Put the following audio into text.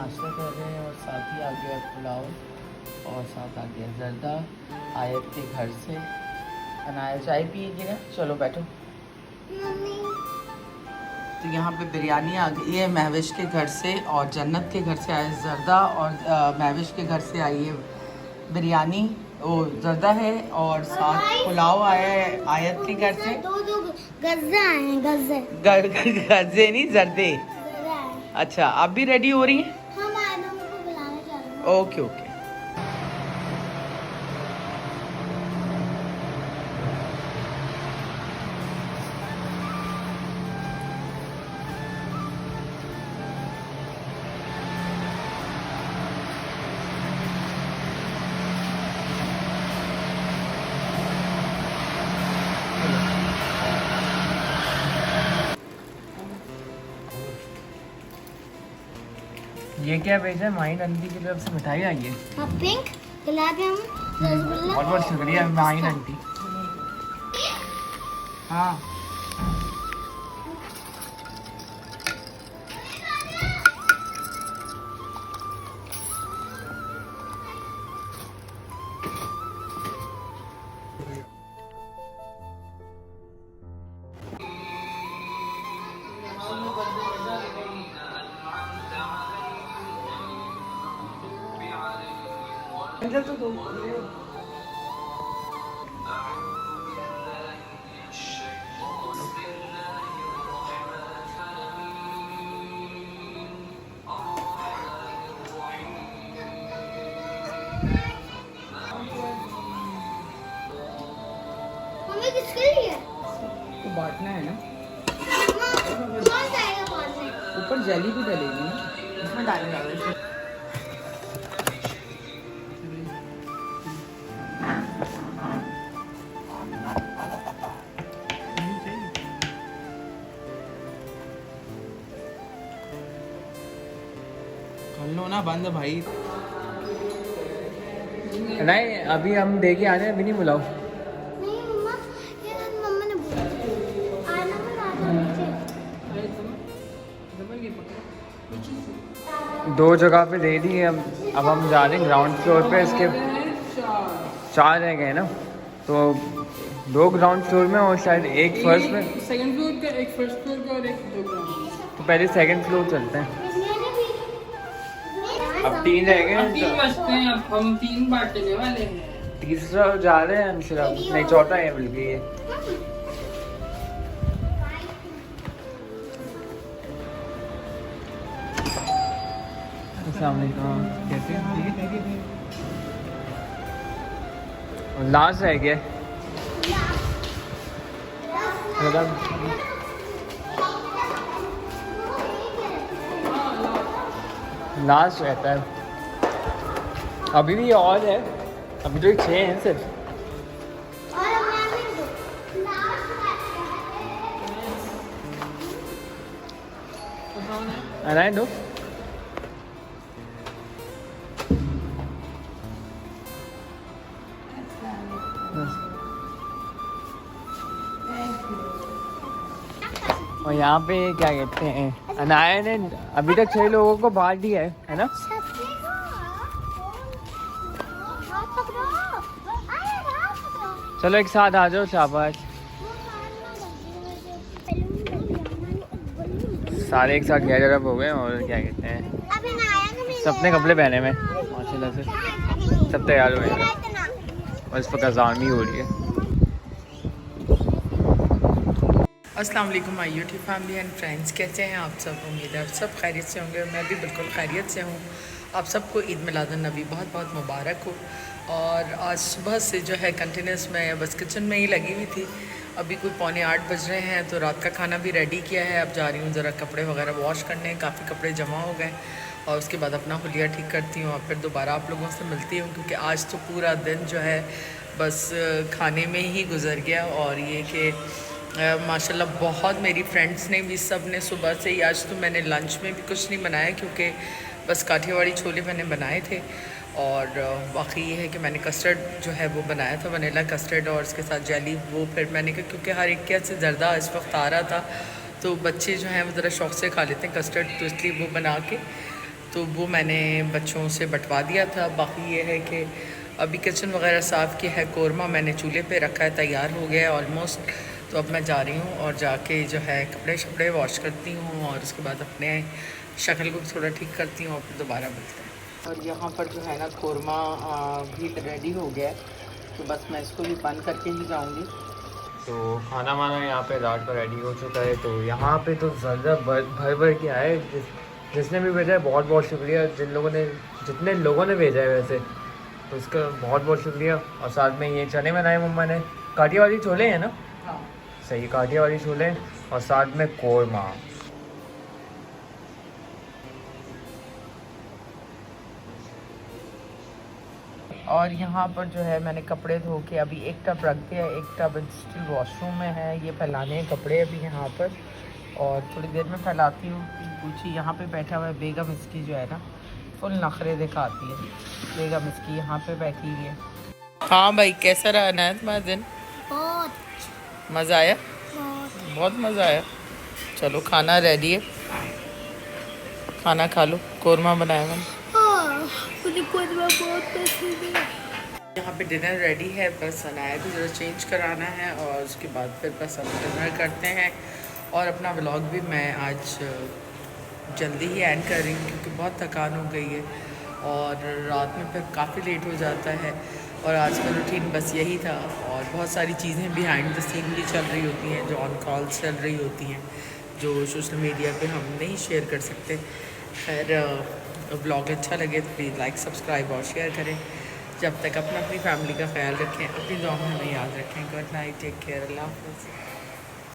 नाश्ता कर रहे हैं और साथ ही आ गया पुलाव और साथ आ गया जर्दा आयत के घर से। अनाया चाय पिएगी ना, चलो बैठो। तो यहाँ पे बिरयानी आ गई है महविश के घर से और जन्नत के घर से आया जर्दा और महविश के घर से आई है बिरयानी, वो जर्दा है और साथ पुलाव आया है आयत के घर से। दो गज्जे आए हैं, गज्जे गज्जे नहीं जर्दे। अच्छा, आप भी रेडी हो रही हैं? हम आए को बुलाने जा रहे हैं। Okay okay. ये क्या भेजा है? माही आंटी की तरफ से मिठाई आई है। हाँ, पिंक गुलाब जामुन रसगुल्ला। बहुत बहुत शुक्रिया माही आंटी। हाँ तो दो। मम्मी किसके लिए? तो बांटना है ना। कौन जाएगा बांटने? ऊपर जेली भी डलेगी ना, इसमें डालने वाले। कर लो ना बंद भाई। नहीं अभी हम दे के आ रहे हैं, अभी नहीं बुलाओ। नहीं मम्मा, ये मम्मा ने बोला आना मत आना नीचे। दो जगह पे दे दी है। अब हम जा रहे हैं ग्राउंड फ्लोर पे। इसके 4 रह गए ना, तो 2 ग्राउंड फ्लोर में और शायद एक फर्स्ट में, सेकंड फ्लोर का, एक फर्स्ट फ्लोर का और एक दो ग्राउंड। तो पहले सेकंड फ्लोर चलते हैं। मैंने भी अब 3 रह अब गए 3 बजते हैं, अब हम 3 बांटने वाले हैं। तीसरा जा रहे हैं हम सिर्फ, नहीं चौथा है बल्कि ये। अस्सलाम वालेकुम, कैसे हैं? और लास्ट रह गया लास्ट रहता है। अभी भी और है, अभी तो 6 हैं सिर्फ। और मैंने दो लास्ट अनाए दो। और यहाँ पे क्या कहते हैं, अनाया ने अभी तक 6 लोगों को बांट दिया है ना। चलो एक साथ आ जाओ, शाबाश। सारे एक साथ गैदर अप हो गए और क्या कहते हैं, सबने कपड़े पहने में माशाल्लाह से सब तैयार हुए हैं और इस वक्त अज़ान भी हो रही है। अस्सलाम वालेकुम my YouTube family and friends, कैसे हैं आप सब? उम्मीद है आप सब खैरियत से होंगे। मैं भी बिल्कुल खैरियत से हूँ। आप सबको ईद मिलादुन्नबी बहुत बहुत मुबारक हो। और आज सुबह से जो है कंटिन्यूस मैं बस किचन में ही लगी हुई थी। अभी कोई 7:45 बज रहे हैं, तो रात का खाना भी रेडी किया है। अब जा रही हूँ ज़रा कपड़े वगैरह वॉश करने, काफ़ी कपड़े जमा हो गए और उसके बाद अपना हुलिया ठीक करती हूँ और फिर दोबारा आप लोगों से मिलती हूँ, क्योंकि आज तो पूरा दिन जो है बस खाने में ही गुजर गया। और ये कि माशाल्लाह बहुत मेरी फ्रेंड्स ने भी, सब ने सुबह से ही, आज तो मैंने लंच में भी कुछ नहीं बनाया क्योंकि बस काठियावाड़ी छोले मैंने बनाए थे। और बाकी ये है कि मैंने कस्टर्ड जो है वो बनाया था, वनीला कस्टर्ड और उसके साथ जेली। वो फिर मैंने कहा क्योंकि हर एक के से ज़र्दा इस वक्त आ रहा था, तो बच्चे जो हैं वो ज़रा शौक़ से खा लेते हैं कस्टर्ड, तो इसलिए वो बना के तो वो मैंने बच्चों से बंटवा दिया था। बाकी ये है कि अभी किचन वगैरह साफ़ किया है, कौरमा मैंने चूल्हे पे रखा है, तैयार हो गया है ऑलमोस्ट। तो अब मैं जा रही हूँ और जाके जो है कपड़े शपड़े वॉश करती हूँ और उसके बाद अपने शक्ल को थोड़ा ठीक करती हूँ और फिर दोबारा मिलते हैं। और यहाँ पर जो है ना कौरमा भी रेडी हो गया है, तो बस मैं इसको भी बंद करके ही जाऊँगी। तो खाना वाना यहाँ पे रात का रेडी हो चुका है। तो यहाँ पे तो ज़्यादा भर भर के आए। जिसने भी भेजा है बहुत बहुत शुक्रिया। जितने लोगों ने भेजा है वैसे, तो उसका बहुत बहुत शुक्रिया। और साथ में ये चने बनाए मम्मा ने, काठिया वाली छोले हैं ना? हाँ सही, काठिया वाली छोले और साथ में कौरमा। और यहाँ पर जो है मैंने कपड़े धो के अभी एक टब रख दिया, एक टब स्टिल वॉशरूम में है। ये फैलाने हैं कपड़े अभी यहाँ पर, और थोड़ी देर में फैलाती हूँ। पूछी यहाँ पे बैठा हुआ है बेगम, इसकी जो है ना फुल नखरे दिखाती है बेगम, इसकी यहाँ पे बैठी हुई है। हाँ भाई, कैसा रहा अनायत तुम्हारा दिन? बहुत मज़ा आया? बहुत बहुत मज़ा आया। चलो खाना रेडी है, खाना खा लो। कौरमा बनाया मैंने। मुझे कौरमा बहुत पसंद है। यहाँ पे डिनर रेडी है, बस अनाया को ज़रा चेंज कराना है और उसके बाद फिर बस हम डिनर करते हैं। और अपना व्लॉग भी मैं आज जल्दी ही एंड कर रही हूँ क्योंकि बहुत थकान हो गई है और रात में फिर काफ़ी लेट हो जाता है। और आज का रूटीन बस यही था, और बहुत सारी चीज़ें बिहाइंड द सीन भी चल रही होती हैं, जो ऑन कॉल चल रही होती हैं, जो सोशल मीडिया पे हम नहीं शेयर कर सकते। खैर, व्लॉग अच्छा लगे तो प्लीज़ लाइक, सब्सक्राइब और शेयर करें। जब तक अपनी फैमिली का ख्याल रखें, अपनी दुआ में हमें याद रखें। गुड नाइट, टेक केयर, अल्लाह हाफ़िज़।